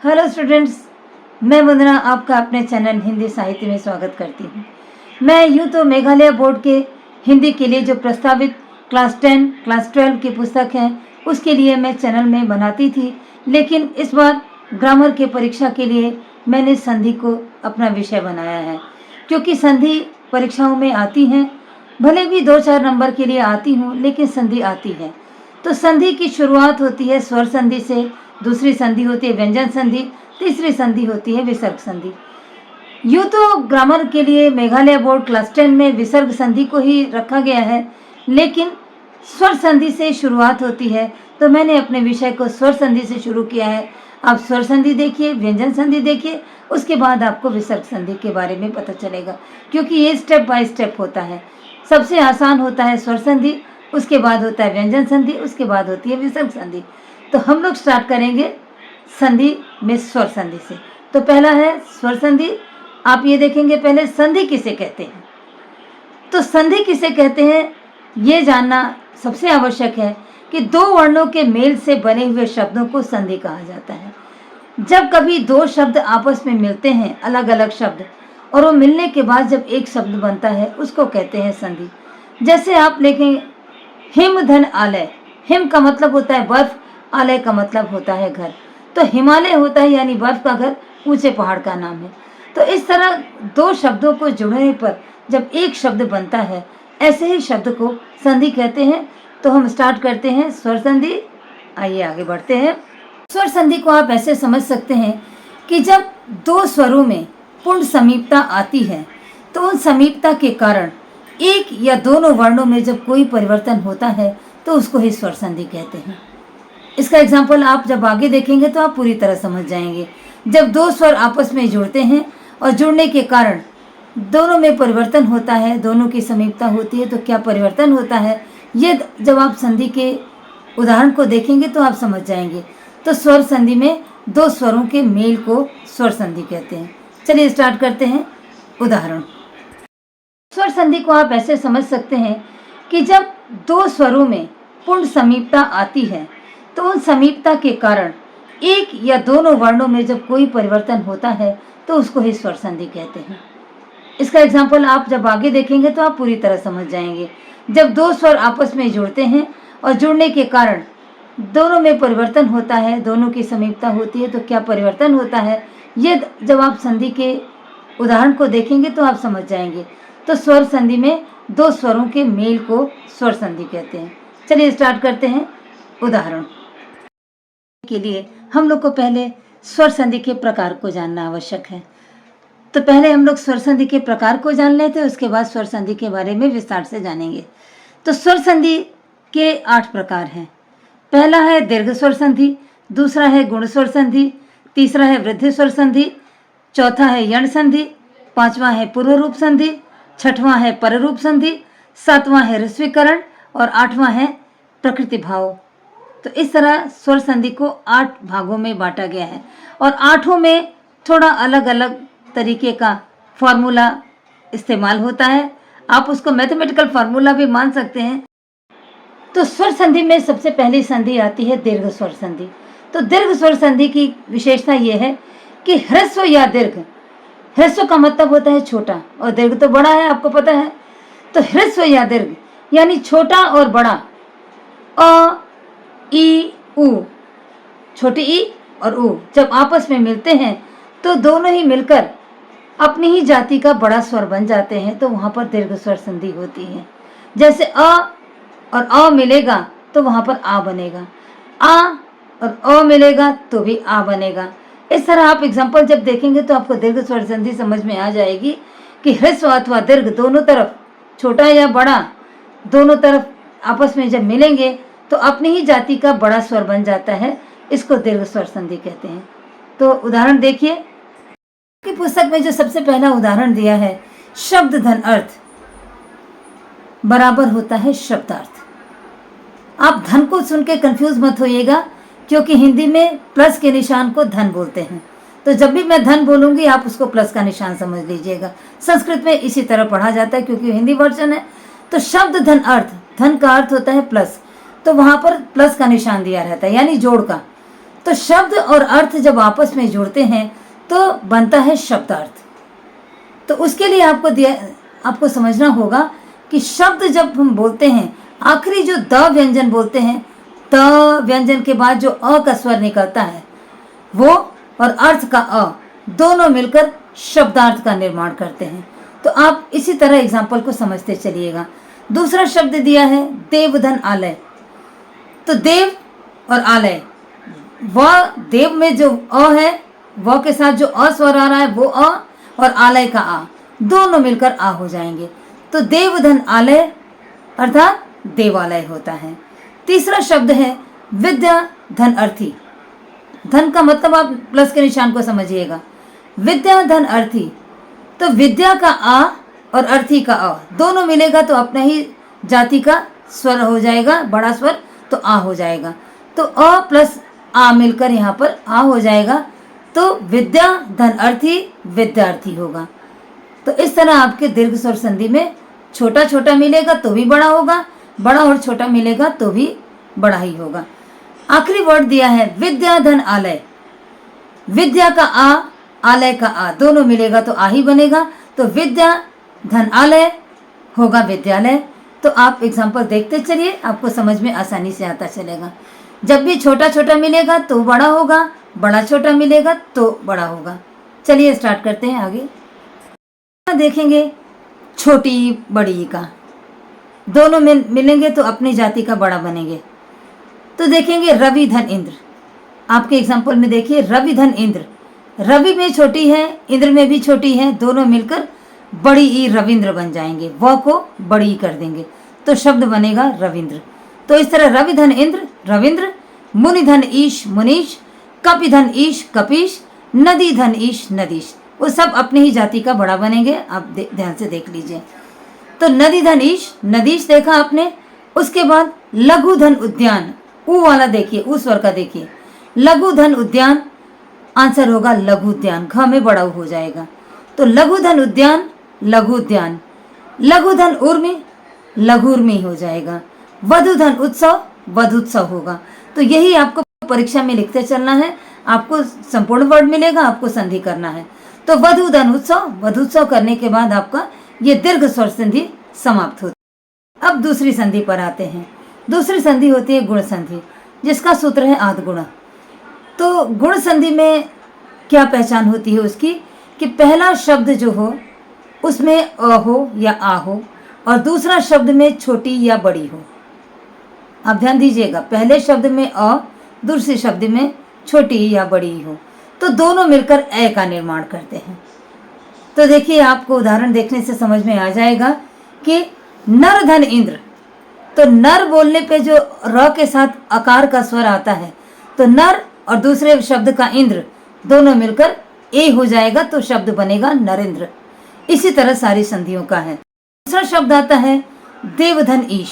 Hello students, मैं वंदना आपका अपने चैनल हिंदी साहित्य में स्वागत करती हूँ। मैं यूँ तो मेघालय बोर्ड के हिंदी के लिए जो प्रस्तावित क्लास 10, क्लास 12 की पुस्तक है उसके लिए मैं चैनल में बनाती थी, लेकिन इस बार ग्रामर के परीक्षा के लिए मैंने संधि को अपना विषय बनाया है, क्योंकि संधि परीक्षाओं में आती हैं। भले भी 2-4 नंबर के लिए आती हूँ, लेकिन संधि आती है। तो संधि की शुरुआत होती है स्वर संधि से, दूसरी संधि होती है व्यंजन संधि, तीसरी संधि होती है विसर्ग संधि। यूँ तो ग्रामर के लिए मेघालय बोर्ड क्लास 10 में विसर्ग संधि को ही रखा गया है, लेकिन स्वर संधि से शुरुआत होती है, तो मैंने अपने विषय को स्वर संधि से शुरू किया है। आप स्वर संधि देखिए, व्यंजन संधि देखिए, उसके बाद आपको विसर्ग संधि के बारे में पता चलेगा, क्योंकि ये स्टेप बाय स्टेप होता है। सबसे आसान होता है स्वर संधि, उसके बाद होता है व्यंजन संधि, उसके बाद होती है विसर्ग संधि। तो हम लोग स्टार्ट करेंगे संधि में स्वर संधि से। तो पहला है स्वर संधि। आप ये देखेंगे पहले संधि किसे कहते हैं। तो संधि किसे कहते हैं ये जानना सबसे आवश्यक है कि दो वर्णों के मेल से बने हुए शब्दों को संधि कहा जाता है। जब कभी दो शब्द आपस में मिलते हैं, अलग अलग शब्द, और वो मिलने के बाद जब एक शब्द बनता है, उसको कहते हैं संधि। जैसे आप देखें हिम धन आलय, हिम का मतलब होता है बर्फ, आलय का मतलब होता है घर। तो हिमालय होता है यानी बर्फ का घर, ऊंचे पहाड़ का नाम है। तो इस तरह दो शब्दों को जुड़ने पर जब एक शब्द बनता है, ऐसे ही शब्द को संधि कहते हैं। तो हम स्टार्ट करते हैं स्वर संधि। आइए आगे बढ़ते हैं। स्वर संधि को आप ऐसे समझ सकते हैं कि जब दो स्वरों में पूर्ण समीपता आती है, तो उन समीपता के कारण एक या दोनों वर्णों में जब कोई परिवर्तन होता है, तो उसको ही स्वर संधि कहते हैं। इसका एग्जाम्पल आप जब आगे देखेंगे तो आप पूरी तरह समझ जाएंगे। जब दो स्वर आपस में जुड़ते हैं और जुड़ने के कारण दोनों में परिवर्तन होता है, दोनों की समीपता होती है, तो क्या परिवर्तन होता है, ये जब आप संधि के उदाहरण को देखेंगे तो आप समझ जाएंगे। तो स्वर संधि में दो स्वरों के मेल को स्वर संधि कहते हैं। चलिए स्टार्ट करते हैं। उदाहरण, स्वर संधि को आप ऐसे समझ सकते हैं कि जब दो स्वरों में पूर्ण समीपता आती है, तो उन समीपता के कारण एक या दोनों वर्णों में जब कोई परिवर्तन होता है, तो उसको ही स्वर संधि कहते हैं। इसका एग्जाम्पल आप जब आगे देखेंगे तो आप पूरी तरह समझ जाएंगे। जब दो स्वर आपस में जुड़ते हैं और जुड़ने के कारण दोनों में परिवर्तन होता है, दोनों की समीपता होती है, तो क्या परिवर्तन होता है, ये जब आप संधि के उदाहरण को देखेंगे तो आप समझ जाएंगे। तो स्वर संधि में दो स्वरों के मेल को स्वर संधि कहते हैं। चलिए स्टार्ट करते हैं। उदाहरण के लिए हम लोग को पहले स्वर संधि के प्रकार को जानना आवश्यक है। तो पहले हम लोग स्वर संधि के प्रकार को जान लेते हैं, उसके बाद स्वर संधि के बारे में विस्तार से जानेंगे। तो स्वर संधि के 8 प्रकार हैं। पहला है दीर्घ स्वर संधि, दूसरा है गुण स्वर संधि, तीसरा है वृद्धि स्वर संधि, चौथा है यण संधि, पांचवा है पूर्व रूप संधि, छठवां है पर रूप संधि, सातवां है ऋस्वीकरण और आठवां है प्रकृति भाव। तो इस तरह स्वर संधि को 8 भागों में बांटा गया है, और आठों में थोड़ा अलग अलग तरीके का फॉर्मूला इस्तेमाल होता है। आप उसको मैथमेटिकल फार्मूला भी मान सकते हैं। तो स्वर संधि में सबसे पहली संधि आती है दीर्घ स्वर संधि। तो दीर्घ स्वर संधि की विशेषता यह है कि ह्रस्व या दीर्घ, ह्रस्व का मतलब होता है छोटा और दीर्घ तो बड़ा है, आपको पता है। तो ह्रस्व या दीर्घ यानी छोटा और बड़ा, अ, ई, उ, छोटी ई और उ जब आपस में मिलते हैं तो दोनों ही मिलकर अपनी ही जाति का बड़ा स्वर बन जाते हैं, तो वहां पर दीर्घ स्वर संधि होती है। जैसे अ और अ मिलेगा तो वहां पर आ बनेगा, आ और अ मिलेगा तो भी आ बनेगा। इस तरह आप एग्जाम्पल जब देखेंगे तो आपको दीर्घ स्वर संधि समझ में आ जाएगी कि ह्रस्व अथवा दीर्घ दोनों तरफ, छोटा या बड़ा, दोनों तरफ आपस में जब मिलेंगे तो अपनी ही जाति का बड़ा स्वर बन जाता है। इसको दीर्घ स्वर संधि कहते हैं। तो उदाहरण देखिए कि पुस्तक में जो सबसे पहला उदाहरण दिया है, शब्द धन अर्थ बराबर होता है शब्दार्थ। आप धन को सुन के कंफ्यूज मत होइएगा, क्योंकि हिंदी में प्लस के निशान को धन बोलते हैं। तो जब भी मैं धन बोलूंगी आप उसको प्लस का निशान समझ लीजिएगा। संस्कृत में इसी तरह पढ़ा जाता है, क्योंकि हिंदी वर्जन है। तो शब्द धन अर्थ, धन का अर्थ होता है प्लस, तो वहां पर प्लस का निशान दिया रहता है, यानी जोड़ का। तो शब्द और अर्थ जब आपस में जुड़ते हैं तो बनता है शब्दार्थ। तो उसके लिए आपको समझना होगा कि शब्द जब हम बोलते हैं, आखिरी जो द व्यंजन बोलते हैं, त व्यंजन के बाद जो अ का स्वर निकलता है वो और अर्थ का अ दोनों मिलकर शब्दार्थ का निर्माण करते हैं। तो आप इसी तरह एग्जाम्पल को समझते चलिएगा। दूसरा शब्द दिया है देवधन आलय। तो देव और आलय, वह देव में जो अ है वह के साथ जो अ स्वर आ रहा है वो अ, और आलय का आ दोनों मिलकर आ हो जाएंगे। तो देवधन आलय अर्थात देवालय होता है। तीसरा शब्द है विद्या धन अर्थी। धन का मतलब आप प्लस के निशान को समझिएगा। विद्या धन अर्थी, तो विद्या का आ और अर्थी का अ दोनों मिलेगा तो अपना ही जाति का स्वर हो जाएगा, बड़ा स्वर, तो आ हो जाएगा। तो अ प्लस आ मिलकर यहाँ पर आ हो जाएगा। तो विद्या धन अर्थी विद्यार्थी होगा। तो इस तरह आपके दीर्घ स्वर संधि में छोटा छोटा मिलेगा तो भी बड़ा होगा, बड़ा और छोटा मिलेगा तो भी बड़ा ही होगा। आखिरी वर्ड दिया है विद्या धन आलय। विद्या का आ, आलय का आ दोनों मिलेगा तो आ ही बनेगा। तो विद्या धन आलय होगा विद्यालय। तो आप एग्जाम्पल देखते चलिए, आपको समझ में आसानी से आता चलेगा। जब भी छोटा छोटा मिलेगा तो बड़ा होगा, बड़ा छोटा मिलेगा तो बड़ा होगा। चलिए स्टार्ट करते हैं आगे। देखेंगे छोटी बड़ी का दोनों मिलेंगे तो अपनी जाति का बड़ा बनेंगे। तो देखेंगे रवि धन इंद्र। आपके एग्जाम्पल में देखिए रवि धन इंद्र, रवि में छोटी है, इंद्र में भी छोटी है, दोनों मिलकर बड़ी ई रविंद्र बन जाएंगे। व को बड़ी कर देंगे तो शब्द बनेगा रविंद्र। तो इस तरह रवि धन इंद्र रविंद्र, मुनि धन ईश मुनीश, कपि धन ईश कपीश, नदी धन ईश नदीश। वो सब अपनी ही जाति का बड़ा बनेंगे। आप ध्यान से देख लीजिए। तो नदी धन ईश नदीश देखा आपने। उसके बाद लघु धन उद्यान, ऊ वाला देखिए, उस स्वर का देखिए, लघु धन उद्यान, आंसर होगा लघु उद्यान, घ में बड़ा हो जाएगा। तो लघु धन उद्यान लघु उद्यान, लघु धन उर्मी लघु उर्मी हो जाएगा। वधु धन उत्सव वधुत्सव होगा। तो यही आपको परीक्षा में लिखते चलना है। आपको संपूर्ण वर्ड मिलेगा, आपको संधि करना है। तो वधु धन उत्सव वधुत्सव करने के बाद आपका ये दीर्घ स्वर संधि समाप्त होती है। अब दूसरी संधि पर आते हैं। दूसरी संधि होती है गुण संधि, जिसका सूत्र है आद्गुण। तो गुण संधि में क्या पहचान होती है उसकी कि पहला शब्द जो हो उसमें अ हो या आ हो, और दूसरा शब्द में छोटी या बड़ी हो। आप ध्यान दीजिएगा, पहले शब्द में अ, दूसरे शब्द में छोटी या बड़ी हो, तो दोनों मिलकर ए का निर्माण करते हैं। तो देखिए, आपको उदाहरण देखने से समझ में आ जाएगा कि नर धन इंद्र। तो नर बोलने पे जो र के साथ आकार का स्वर आता है, तो नर और दूसरे शब्द का इंद्र दोनों मिलकर ए हो जाएगा तो शब्द बनेगा नरेंद्र। इसी तरह सारी संधियों का है। दूसरा शब्द आता है देवधन ईश।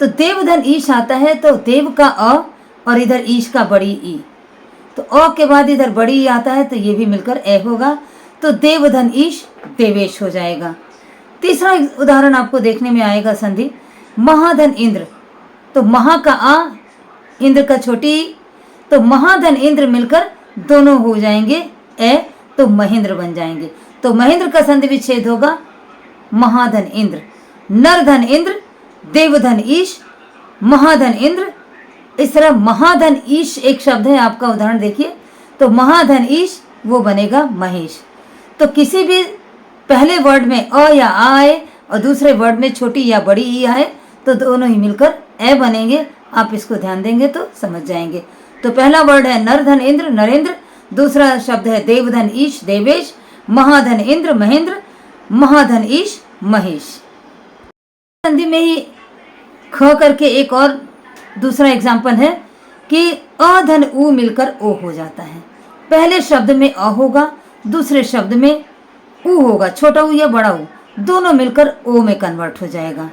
तो देवधन ईश आता है तो देव का अ और इधर ईश का बड़ी ई, तो अ के बाद इधर बड़ी ई आता है तो ये भी मिलकर ए होगा। तो देवधन ईश देवेश हो जाएगा। तीसरा उदाहरण आपको देखने में आएगा संधि महाधन इंद्र। तो महा का आ, इंद्र का छोटी ई, तो महाधन इंद्र मिलकर दोनों हो जाएंगे ए, तो महेंद्र बन जाएंगे। तो महेंद्र का संधि विच्छेद होगा महाधन इंद्र। नरधन इंद्र देवधन ईश महाधन इंद्र। इस तरह महाधन ईश एक शब्द है, आपका उदाहरण देखिए। तो महाधन ईश वो बनेगा महेश। तो किसी भी पहले वर्ड में अ या आ आए और दूसरे वर्ड में छोटी या बड़ी ई आए तो दोनों ही मिलकर ए बनेंगे। आप इसको ध्यान देंगे तो समझ जाएंगे। तो पहला वर्ड है नरधन इंद्र नरेंद्र, दूसरा शब्द है देवधन ईश देवेश, महाधन इंद्र महेंद्र, महाधन ईश महेश। संधि में ही ख करके एक और दूसरा एग्जाम्पल है कि अ धन उ मिलकर ओ हो जाता है। पहले शब्द में अ होगा, दूसरे शब्द में उ होगा, छोटा उ या बड़ा उ, दोनों मिलकर ओ में कन्वर्ट हो जाएगा,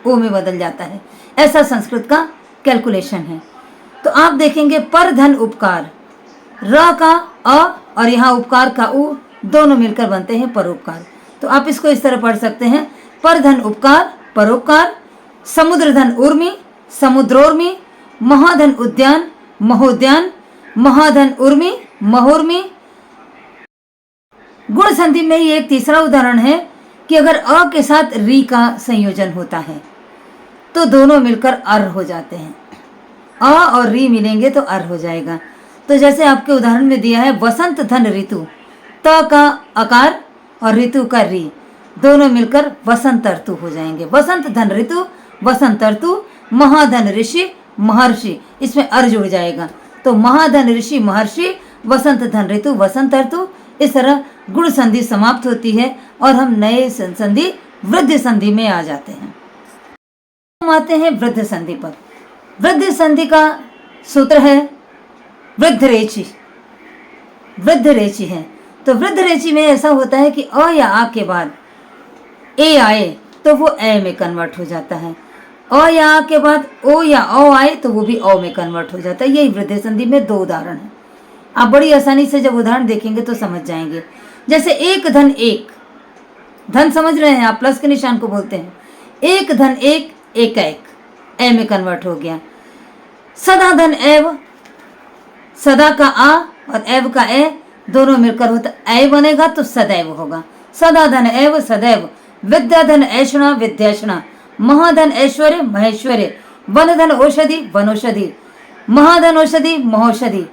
ओ में बदल जाता है। ऐसा संस्कृत का कैलकुलेशन है। तो आप देखेंगे पर धन उपकार, र का अ और यहाँ उपकार का उ दोनों मिलकर बनते हैं परोपकार। तो आप इसको इस तरह पढ़ सकते हैं पर धन उपकार परोपकार, समुद्र धन उर्मी समुद्रोर्मी, महाधन उद्यान महोद्यान, महाधन उर्मी, महुर्मी। गुण संधि में ही एक तीसरा उदाहरण है कि अगर अ के साथ री का संयोजन होता है तो दोनों मिलकर अर हो जाते हैं। अ और री मिलेंगे तो अर हो जाएगा। तो जैसे आपके उदाहरण में दिया है वसंत धन ऋतु, त का अकार और ऋतु का री, दोनों मिलकर वसंत ऋतु हो जाएंगे। वसंत धन ऋतु, वसंत ऋतु, महाधन ऋषि, महर्षि, इसमें अर जुड़ जाएगा। तो महाधन ऋषि, महर्षि, वसंत धन ऋतु, वसंत ऋतु। इस तरह गुण संधि समाप्त होती है और हम नए संधि वृद्धि संधि में आ जाते हैं। हम आते हैं वृद्धि संधि पर। वृद्धि संधि का सूत्र है वृद्धरेचि। वृद्धरेचि है तो वृद्धरेचि में ऐसा होता है कि अ या आ के बाद ए आए तो वो ए में कन्वर्ट हो जाता है। अ या आ के बाद ओ या औ आए तो वो भी औ में कन्वर्ट हो जाता है। यही वृद्धि संधि में दो उदाहरण है। आप बड़ी आसानी से जब उदाहरण देखेंगे तो समझ जाएंगे। जैसे एक धन एक, धन समझ रहे हैं आप, प्लस के निशान को बोलते हैं। एक धन एक, एक एक, ए में कन्वर्ट हो गया। सदा धन एव, सदा का आ और एव का ए दोनों मिलकर होता ए बनेगा तो सदैव होगा। सदा धन एव, सदैव। विद्या धन ऐषणा, विद्याषणा। महाधन ऐश्वर्य, महेश्वर्य। वन धन औषधि, वनौषधि। महाधन औषधि, महौषधि।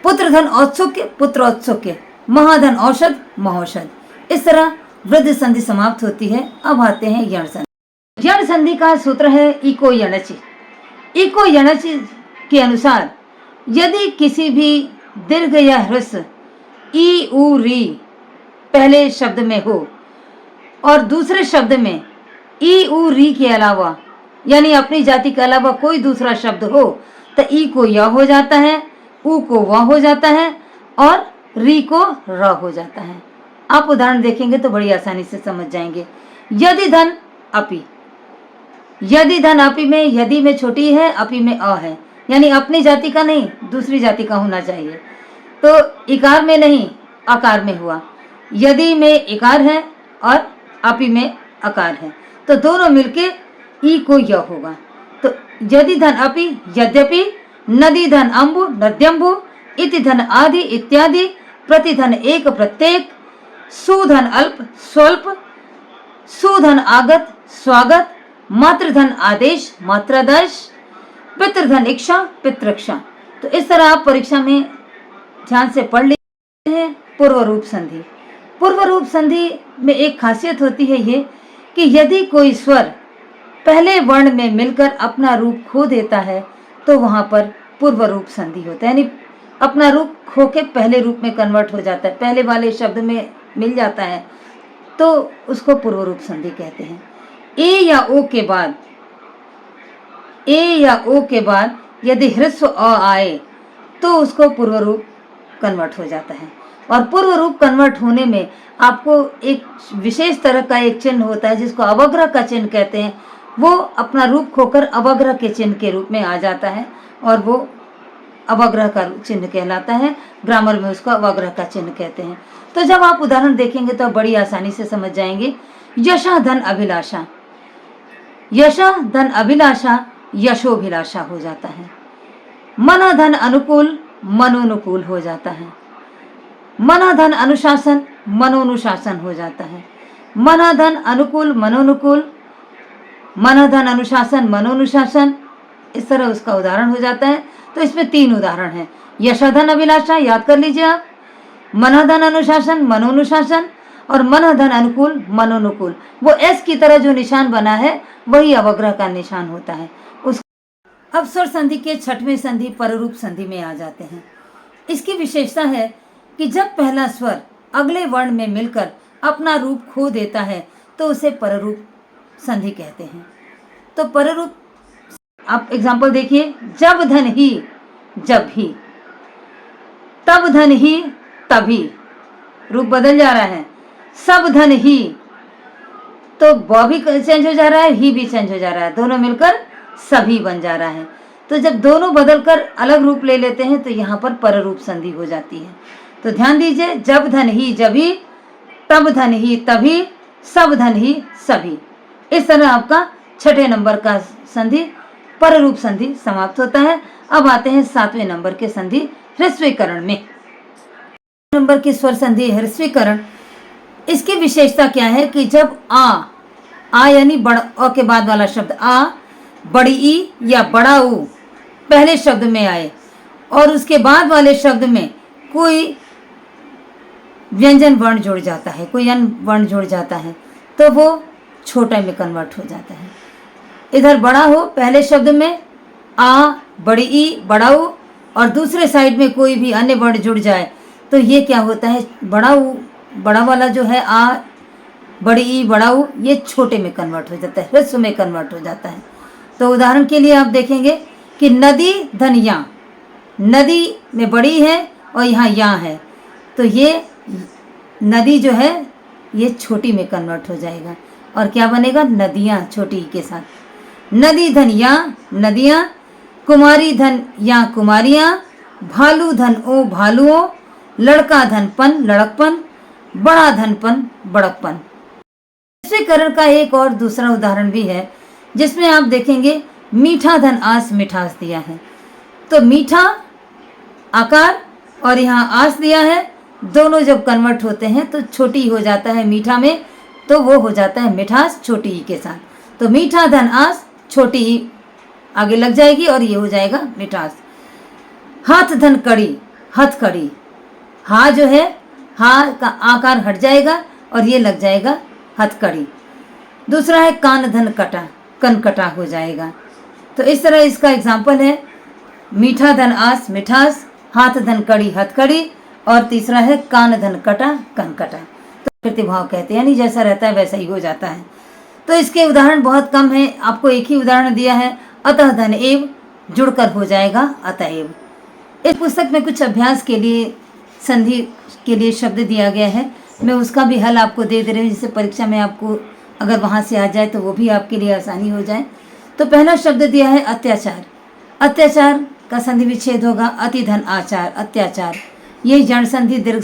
पुत्र धन औत्सुक्य, पुत्र औत्सुक्य। महाधन औषध, महौषध। इस तरह वृद्धि संधि समाप्त होती है। अब आते हैं यण संधि। यण संधि का सूत्र है इको यणचि। इको यणचि के अनुसार यदि किसी भी दीर्घ या ह्रस्व ई उ री पहले शब्द में हो और दूसरे शब्द में ई उ री के अलावा यानी अपनी जाति के अलावा कोई दूसरा शब्द हो तो ई को य हो जाता है, उ को व हो जाता है और री को र हो जाता है। आप उदाहरण देखेंगे तो बड़ी आसानी से समझ जाएंगे। यदि धन अपि, यदि धन अपि में यदि में छोटी है, अपि में अ है, यानी अपनी जाति का नहीं दूसरी जाति का होना चाहिए। तो इकार में नहीं आकार में हुआ। यदि में इकार है और अपि में आकार है तो दोनों मिलके ई को य होगा। तो यदि धन अपि, यद्यपि। नदी धन अम्बु, नद्यम्बु। इति धन आदि, इत्यादि। प्रतिधन एक, प्रत्येक। सुधन अल्प, स्वल्प। सुधन आगत, स्वागत। मातृधन आदेश, मात्रादेश। पितृधन इच्छा, पितृक्षा। तो इस तरह आप परीक्षा में ध्यान से पढ़ लेते हैं। पूर्व रूप संधि। पूर्व रूप संधि में एक खासियत होती है ये कि यदि कोई स्वर पहले वर्ण में मिलकर अपना रूप खो देता है तो वहां पर पूर्व रूप संधि होता है, यानी अपना रूप खो के पहले रूप में कन्वर्ट हो जाता है, पहले वाले शब्द में मिल जाता है तो उसको पूर्व रूप संधि कहते हैं। ए या ओ के बाद, ए या ओ के बाद यदि ह्रस्व अ आए तो उसको पूर्व रूप कन्वर्ट हो जाता है। और पूर्व रूप कन्वर्ट होने में आपको एक विशेष तरह का एक चिन्ह होता है जिसको अवग्रह का चिन्ह कहते हैं। वो अपना रूप खोकर अवग्रह के चिन्ह के रूप में आ जाता है और वो अवग्रह का चिन्ह कहलाता है। ग्रामर में उसको अवग्रह का चिन्ह कहते हैं। तो जब आप उदाहरण देखेंगे तो बड़ी आसानी से समझ जाएंगे। यशा धन अभिलाषा, यशा धन अभिलाषा यशोभिलाषा हो जाता है। मना धन अनुकूल, मनोनुकूल हो जाता है। मना धन अनुशासन, मनोनुशासन हो जाता है। मना धन अनुकूल, मनोनुकूल। मना धन अनुशासन, मनोनुशासन। इस तरह उसका उदाहरण हो जाता है। तो इसमें तीन उदाहरण हैं। यशाधन अभिलाषा याद कर लीजिए आप, मनाधन अनुशासन, मनोनुशासन और मनाधन अनुकूल, मनोनुकूल। वो एस की तरह जो निशान बना है वही अवग्रह का निशान होता है। उस अब स्वर संधि के छठवें संधि पररूप संधि में आ जाते हैं। इसकी विशेषता है कि जब पहला स्वर अगले वर्ण में मिलकर अपना रूप खो देता है तो उसे पररूप संधि कहते हैं। तो पररूप, आप एग्जाम्पल देखिए। जब धन ही, जब ही। तब धन ही, तभी। रूप बदल जा रहा है। सब धन ही, तो ब भी चेंज हो जा रहा है, ही भी चेंज हो जा रहा है, दोनों मिलकर सभी बन जा रहा है। तो जब दोनों बदलकर अलग रूप ले लेते हैं तो यहाँ पर पररूप संधि हो जाती है। तो ध्यान दीजिए, जब धन ही, जभी। तब धन ही, तभी। सब धन ही, सभी। इस तरह आपका छठे नंबर का संधि पररूप संधि समाप्त होता है। अब आते हैं सातवें नंबर के संधि ह्रस्वीकरण में। नंबर की स्वर संधि है ह्रस्वीकरण। इसकी विशेषता क्या है कि जब आ यानी बड़ अ के बाद वाला शब्द आ, बड़ी ई या बड़ा ऊ पहले शब्द में आए और उसके बाद वाले शब्द में कोई व्यंजन वर्ण जुड़ जाता है, कोई अन्य वर्ण जुड़ जाता है, तो वो छोटे में कन्वर्ट हो जाता है। इधर बड़ा हो पहले शब्द में आ, बड़ी ई, बड़ा ऊ, और दूसरे साइड में कोई भी अन्य वर्ण जुड़ जाए तो ये क्या होता है, बड़ा ऊ, बड़ा वाला जो है आ, बड़ी ई, बड़ा ऊ, ये छोटे में कन्वर्ट हो जाता है, ह्रस्व में कन्वर्ट हो जाता है। तो उदाहरण के लिए आप देखेंगे कि नदी धन या, नदी में बड़ी है और यहाँ या है, तो ये नदी जो है ये छोटी में कन्वर्ट हो जाएगा और क्या बनेगा, नदियाँ छोटी के साथ। नदी धन या नदियाँ, कुमारी धन या कुमारियाँ, भालू धन ओ भालुओं, लड़का धनपन लड़कपन, बड़ा धनपन बड़कपन। ह्रस्वीकरण का एक और दूसरा उदाहरण भी है जिसमें आप देखेंगे मीठा धन आस मिठास दिया है, तो मीठा आकार और यहाँ आस दिया है, दोनों जब कन्वर्ट होते हैं तो छोटी हो जाता है मीठा में, तो वो हो जाता है मिठास छोटी ई के साथ। तो मीठा धन आस छोटी ई आगे लग जाएगी और ये हो जाएगा मिठास। हाथ धन कड़ी हथकड़ी, हा जो है हा का आकार हट जाएगा और ये लग जाएगा हथकड़ी। दूसरा है कान धन कटा, कनकटा हो जाएगा। तो इस तरह इसका एग्जाम्पल है मीठा धन आस मिठास, हाथ धन कड़ी हथकड़ी, और तीसरा है कान धन कटा कनकटा। तो प्रतिभाव कहते हैं, यानी जैसा रहता है वैसा ही हो जाता है। तो इसके उदाहरण बहुत कम है, आपको एक ही उदाहरण दिया है, अतः धन एव जुड़कर हो जाएगा अतएव। इस पुस्तक में कुछ अभ्यास के लिए संधि के लिए शब्द दिया गया है, मैं उसका भी हल आपको दे रही हूँ जिससे परीक्षा में आपको अगर वहाँ से आ जाए तो वो भी आपके लिए आसानी हो जाए। तो पहला शब्द दिया है अत्याचार। अत्याचार का संधि विच्छेद होगा अति धन आचार अत्याचार, ये जड़ संधि दीर्घ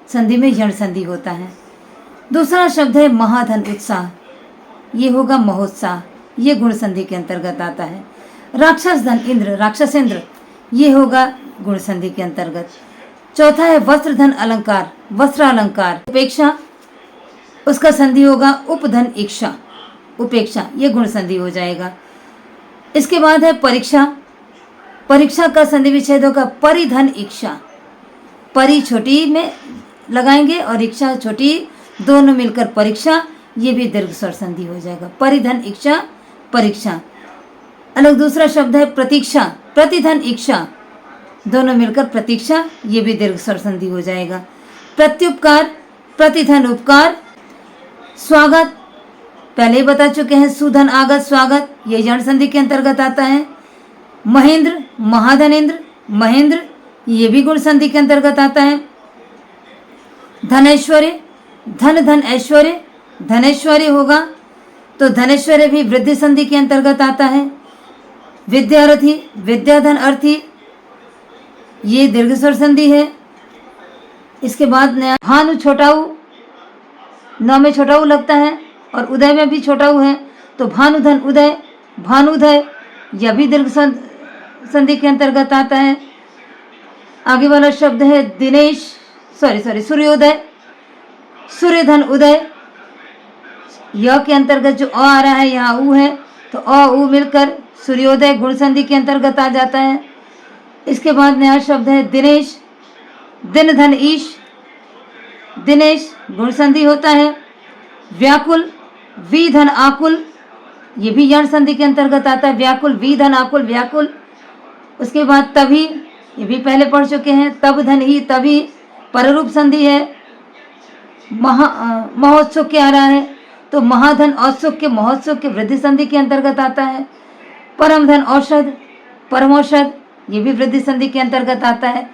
संधि में जड़ संधि होता है। दूसरा शब्द है महाधन उत्साह, ये होगा महोत्साह, ये गुण संधि के अंतर्गत आता है। राक्षस धन इंद्र राक्षसेंद्र, ये होगा गुण संधि के अंतर्गत। चौथा है वस्त्र धन अलंकार वस्त्र अलंकार। उपेक्षा, उसका संधि होगा उपधन इच्छा उपेक्षा, ये गुण संधि हो जाएगा। इसके बाद है परीक्षा। परीक्षा का संधि विच्छेद होगा परिधन इच्छा, परि छोटी में लगाएंगे और इच्छा छोटी, दोनों मिलकर परीक्षा, ये भी दीर्घ स्वर संधि हो जाएगा। परिधन इच्छा परीक्षा। अलग दूसरा शब्द है प्रतीक्षा, प्रतिधन इच्छा, दोनों मिलकर प्रतीक्षा, ये भी दीर्घ स्वर संधि हो जाएगा। प्रत्युपकार प्रतिधन उपकार। स्वागत पहले ही बता चुके हैं, सुधन आगत स्वागत, ये जड़ संधि के अंतर्गत आता है। महेंद्र महाधनेन्द्र महेंद्र, ये भी गुण संधि के अंतर्गत आता है। धनैश्वर्य धन धन ऐश्वर्य धनैश्वर्य होगा, तो धनैश्वर्य भी वृद्धि संधि के अंतर्गत आता है। विद्यार्थी विद्याधन अर्थी, ये दीर्घ स्वर संधि है। इसके बाद नया भानु छोटा ऊ, न में छोटा ऊ लगता है और उदय में भी छोटा ऊ है, तो भानुधन उदय भानुदय, यह भी दीर्घ संधि के अंतर्गत आता है। आगे वाला शब्द है दिनेश सूर्योदय सूर्यधन उदय, य के अंतर्गत जो अ आ रहा है यहाँ ऊ है, तो अ ऊ मिलकर सूर्योदय गुण संधि के अंतर्गत आ जाता है। इसके बाद नया शब्द है दिनेश दिन धन ईश, दिनेश गुण संधि होता है। व्याकुल वी धन आकुल, ये भी यण संधि के अंतर्गत आता है। व्याकुल वी धन आकुल व्याकुल। उसके बाद तभी, ये भी पहले पढ़ चुके हैं, तब धन ही तभी पररूप संधि है। महोत्सुक के आ रहा है, तो महाधन औत्सुक के महोत्सव के वृद्धि संधि के अंतर्गत आता है। परम धन औषध परमौषध, ये भी वृद्धि संधि के अंतर्गत आता है।